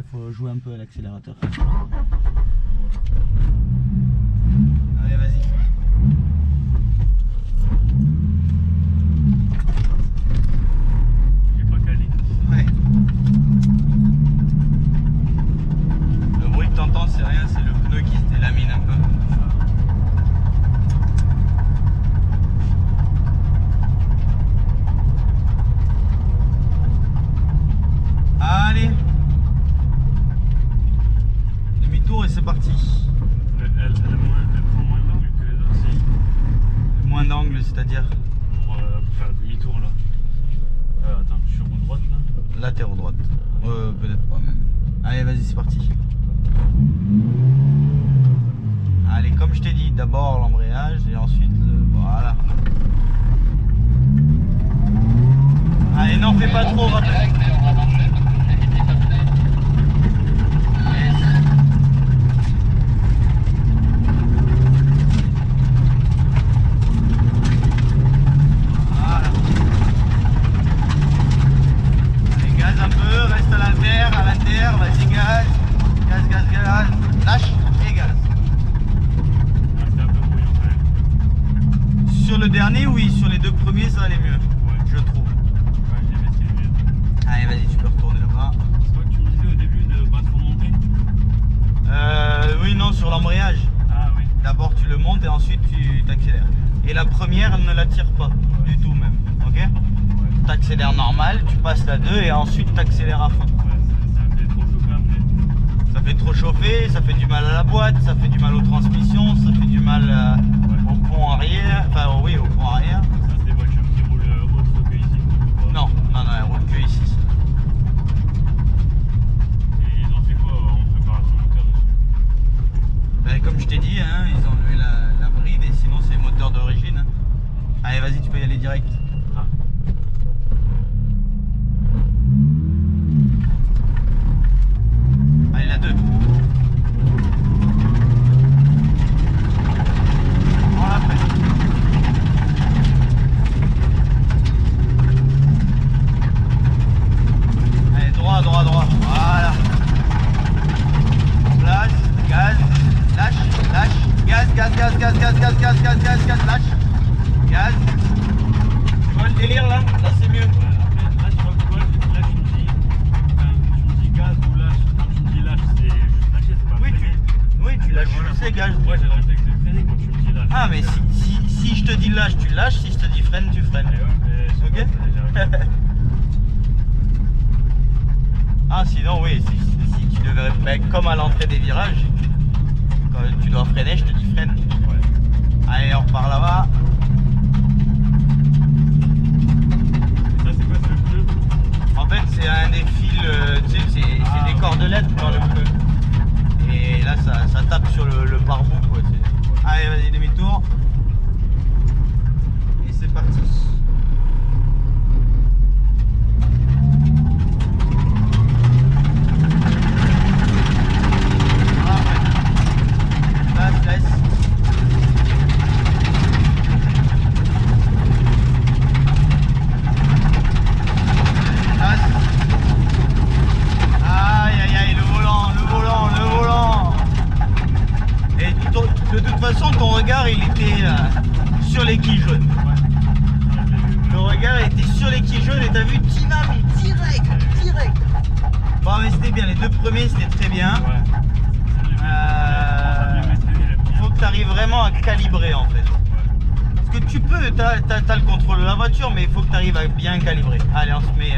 il faut jouer un peu à l'accélérateur. Allez, vas-y. J'ai pas calé. Ouais. Le bruit que t'entends, c'est rien, c'est le pneu qui se délamine un peu. Allez. Demi-tour et c'est parti. Elle prend moins d'angle que les autres, si. Moins d'angle, c'est-à-dire. Pour faire demi-tour là. Attends, je suis roue droite là. Latéraux droite. Peut-être pas même. Allez, vas-y, c'est parti. Allez, comme je t'ai dit, d'abord l'embrayage et ensuite voilà. Allez, n'en fais pas trop, rapide. Vas-y, gaz, lâche et gaz. C'était un peu brouillon quand même. Sur le dernier, oui, sur les deux premiers, ça allait mieux, je trouve. Ouais, j'ai baissé le mieux. Allez, vas-y, tu peux retourner là-bas. C'est toi que tu me disais au début de pas trop monter? Oui, non, sur l'embrayage. Ah oui. D'abord, tu le montes et ensuite, tu t'accélères. Et la première, elle ne la tire pas, du tout même, ok? Ouais. T'accélères normal, tu passes la 2 et ensuite t'accélères à fond. Ça me fait trop chauffer après. Ça fait trop chauffer, ça fait du mal à la boîte, ça fait du mal aux transmissions, ça fait du mal au pont arrière, enfin oui, au pont arrière. Ça, c'est des voitures qui roulent autre que ici. Non, elle roule que ici. Et ils ont fait quoi en préparation moteur dessus? Ben, comme je t'ai dit, hein, ils ont enlevé la bride et sinon c'est moteur d'origine. Hein. Allez, vas-y, tu peux y aller direct. Ah. Allez, la 2. On l'a fait. Allez, droit. Voilà. Place, gaz, lâche, gaz, lâche. Gaz. Tu vois le délire là? Là c'est mieux. Ouais, après, là, tu vois quoi? Là, tu me dis gaz ou lâche. Quand tu me dis lâche, c'est juste lâcher, c'est pas freiner. Oui, tu lâches Voilà, juste les gaz. Moi, j'ai le réflexe de freiner quand tu me dis lâche. Ah, mais si je te dis lâche, tu lâches. Si je te dis freine, tu freines. Eh ouais, mais je sais Ok. pas, j'ai arrêté. Ah, sinon, oui, si tu devais. Ben, comme à l'entrée des virages, quand tu dois freiner, je te dis freine. Ouais. Allez, on repart là-bas. Et ça, c'est quoi, c'est le pneu? En fait, c'est un des fils, tu sais, c'est des cordelettes dans le pneu. Et là, ça tape sur le pare-boue, quoi. Allez, vas-y, demi-tour. Et c'est parti. Laisse. Aïe, le volant. Et de toute façon, ton regard, il était sur les quilles jaunes. Le regard était sur les quilles jaunes et t'as vu Tina, mais direct. Bon, mais c'était bien, les deux premiers, c'était très bien. Ouais. Faut que tu arrives vraiment à calibrer en fait. Parce que tu peux, t'as le contrôle de la voiture, mais il faut que tu arrives à bien calibrer. Allez, on se met